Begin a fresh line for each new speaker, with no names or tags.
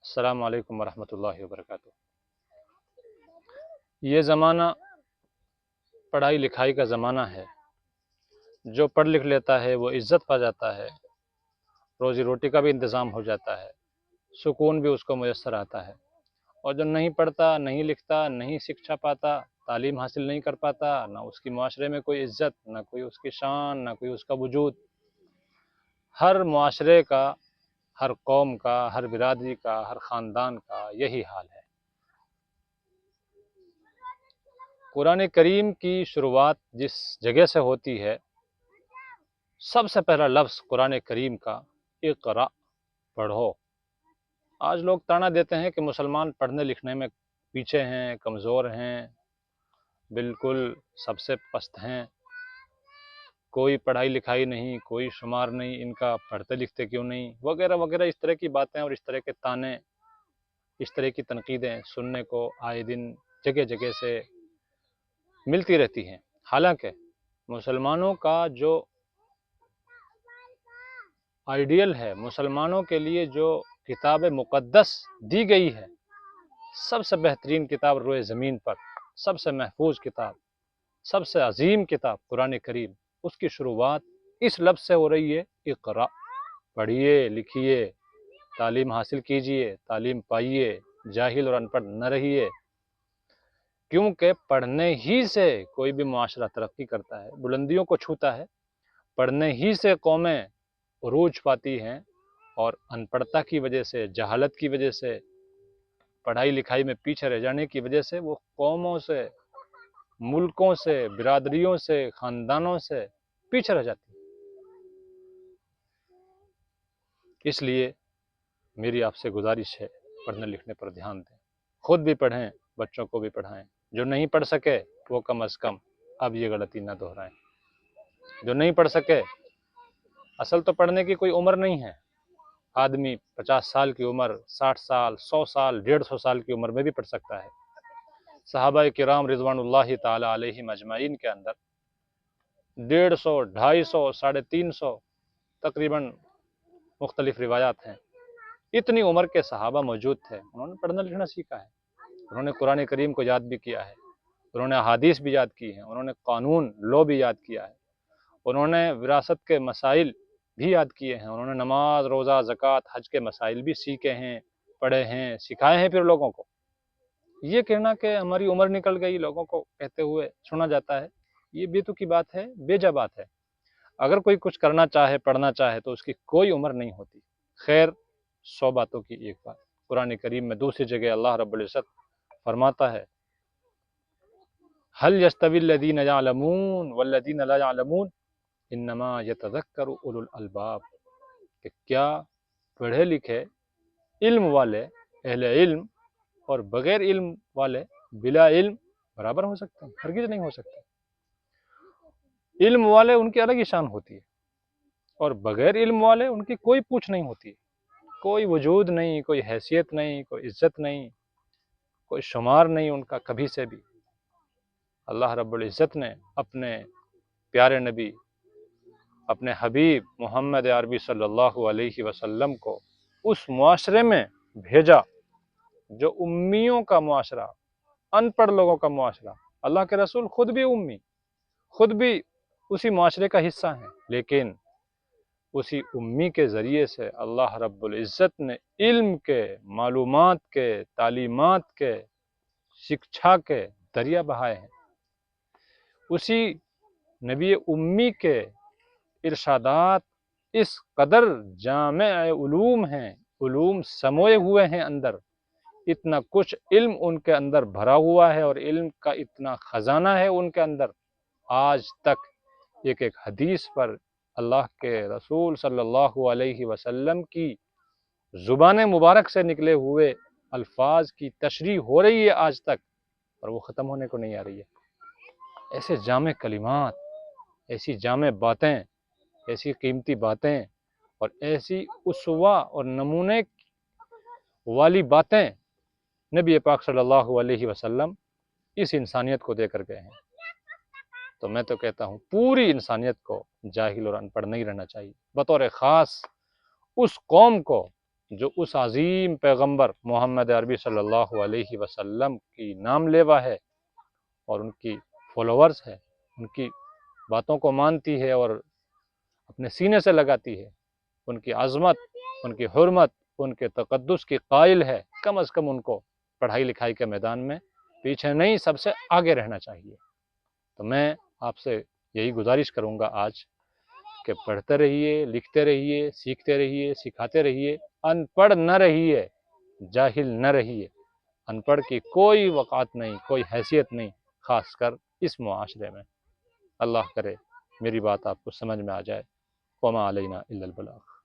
السلام علیکم ورحمۃ اللہ وبرکاتہ۔ یہ زمانہ پڑھائی لکھائی کا زمانہ ہے۔ جو پڑھ لکھ لیتا ہے وہ عزت پا جاتا ہے، روزی روٹی کا بھی انتظام ہو جاتا ہے، سکون بھی اس کو میسر آتا ہے۔ اور جو نہیں پڑھتا، نہیں لکھتا، نہیں شکشا پاتا، تعلیم حاصل نہیں کر پاتا، نہ اس کی معاشرے میں کوئی عزت، نہ کوئی اس کی شان، نہ کوئی اس کا وجود۔ ہر معاشرے کا، ہر قوم کا، ہر برادری کا، ہر خاندان کا یہی حال ہے۔ قرآن کریم کی شروعات جس جگہ سے ہوتی ہے، سب سے پہلا لفظ قرآن کریم کا اقرا، پڑھو۔ آج لوگ تانا دیتے ہیں کہ مسلمان پڑھنے لکھنے میں پیچھے ہیں، کمزور ہیں، بالکل سب سے پست ہیں، کوئی پڑھائی لکھائی نہیں، کوئی شمار نہیں ان کا، پڑھتے لکھتے کیوں نہیں، وغیرہ وغیرہ۔ اس طرح کی باتیں اور اس طرح کے تانے، اس طرح کی تنقیدیں سننے کو آئے دن جگہ جگہ سے ملتی رہتی ہیں۔ حالانکہ مسلمانوں کا جو آئیڈیل ہے، مسلمانوں کے لیے جو کتاب مقدس دی گئی ہے، سب سے بہترین کتاب روئے زمین پر، سب سے محفوظ کتاب، سب سے عظیم کتاب قرآن کریم، اس کی شروعات اس لفظ سے ہو رہی ہے، اقرا، پڑھیے لکھیے، تعلیم حاصل کیجئے، تعلیم پائیے، جاہل اور ان پڑھ نہ رہیے۔ کیونکہ پڑھنے ہی سے کوئی بھی معاشرہ ترقی کرتا ہے، بلندیوں کو چھوتا ہے، پڑھنے ہی سے قومیں عروج پاتی ہیں، اور ان پڑھتا کی وجہ سے، جہالت کی وجہ سے، پڑھائی لکھائی میں پیچھے رہ جانے کی وجہ سے وہ قوموں سے، ملکوں سے، برادریوں سے، خاندانوں سے پیچھے رہ جاتی ہیں۔ اس لیے میری آپ سے گزارش ہے، پڑھنے لکھنے پر دھیان دیں، خود بھی پڑھیں، بچوں کو بھی پڑھائیں۔ جو نہیں پڑھ سکے وہ کم از کم اب یہ غلطی نہ دہرائیں۔ جو نہیں پڑھ سکے، اصل تو پڑھنے کی کوئی عمر نہیں ہے۔ آدمی 50 سال کی عمر، 60 سال، 100 سال، 150 سال کی عمر میں بھی پڑھ سکتا ہے۔ صحابہ کرام رضوان اللہ تعالی علیہم اجمعین کے اندر 150، 250، 350 تقریباً مختلف روایات ہیں، اتنی عمر کے صحابہ موجود تھے۔ انہوں نے پڑھنا لکھنا سیکھا ہے، انہوں نے قرآن کریم کو یاد بھی کیا ہے، انہوں نے احادیث بھی یاد کی ہیں، انہوں نے قانون لو بھی یاد کیا ہے، انہوں نے وراثت کے مسائل بھی یاد کیے ہیں، انہوں نے نماز، روزہ، زکوٰۃ، حج کے مسائل بھی سیکھے ہیں، پڑھے ہیں، سکھائے ہیں پھر لوگوں کو۔ یہ کہنا کہ ہماری عمر نکل گئی لوگوں کو کہتے ہوئے سنا جاتا ہے، یہ بیتو کی بات ہے، بیجا بات ہے۔ اگر کوئی کچھ کرنا چاہے، پڑھنا چاہے تو اس کی کوئی عمر نہیں ہوتی۔ خیر، 100 باتوں کی ایک بات، قرآن کریم میں دوسری جگہ اللہ رب العزت فرماتا ہے، هل يستوي الذين يعلمون والذين لا يعلمون انما يتذكر اولو الالباب، کہ کیا پڑھے لکھے علم والے، اہل علم، اور بغیر علم والے، بلا علم، برابر ہو سکتے ہیں؟ ہرگز نہیں ہو سکتے۔ علم والے ان کی الگ ہی شان ہوتی ہے، اور بغیر علم والے ان کی کوئی پوچھ نہیں ہوتی، کوئی وجود نہیں، کوئی حیثیت نہیں، کوئی عزت نہیں، کوئی شمار نہیں ان کا کبھی سے بھی۔ اللہ رب العزت نے اپنے پیارے نبی، اپنے حبیب محمد عربی صلی اللہ علیہ وسلم کو اس معاشرے میں بھیجا جو امیوں کا معاشرہ، ان پڑھ لوگوں کا معاشرہ۔ اللہ کے رسول خود بھی امی، خود بھی اسی معاشرے کا حصہ ہیں، لیکن اسی امی کے ذریعے سے اللہ رب العزت نے علم کے، معلومات کے، تعلیمات کے، شکشا کے دریا بہائے ہیں۔ اسی نبی امی کے ارشادات اس قدر جامع علوم ہیں، علوم سموئے ہوئے ہیں اندر، اتنا کچھ علم ان کے اندر بھرا ہوا ہے، اور علم کا اتنا خزانہ ہے ان کے اندر، آج تک ایک ایک حدیث پر اللہ کے رسول صلی اللہ علیہ وسلم کی زبان مبارک سے نکلے ہوئے الفاظ کی تشریح ہو رہی ہے آج تک، اور وہ ختم ہونے کو نہیں آ رہی ہے۔ ایسے جامع کلمات، ایسی جامع باتیں، ایسی قیمتی باتیں، اور ایسی اسوہ اور نمونے والی باتیں نبی پاک صلی اللہ علیہ وسلم اس انسانیت کو دے کر گئے ہیں۔ تو میں تو کہتا ہوں پوری انسانیت کو جاہل اور ان پڑھ نہیں رہنا چاہیے، بطور خاص اس قوم کو جو اس عظیم پیغمبر محمد عربی صلی اللہ علیہ وسلم کی نام لیوا ہے اور ان کی فالوورز ہے، ان کی باتوں کو مانتی ہے اور اپنے سینے سے لگاتی ہے، ان کی عظمت، ان کی حرمت، ان کے تقدس کی قائل ہے، کم از کم ان کو پڑھائی لکھائی کے میدان میں پیچھے نہیں، سب سے آگے رہنا چاہیے۔ تو میں آپ سے یہی گزارش کروں گا آج کہ پڑھتے رہیے، لکھتے رہیے، سیکھتے رہیے، سکھاتے رہیے، ان پڑھ نہ رہیے، جاہل نہ رہیے۔ ان پڑھ کی کوئی وقعت نہیں، کوئی حیثیت نہیں، خاص کر اس معاشرے میں۔ اللہ کرے میری بات آپ کو سمجھ میں آ جائے۔ وما علینا الا البلاغ۔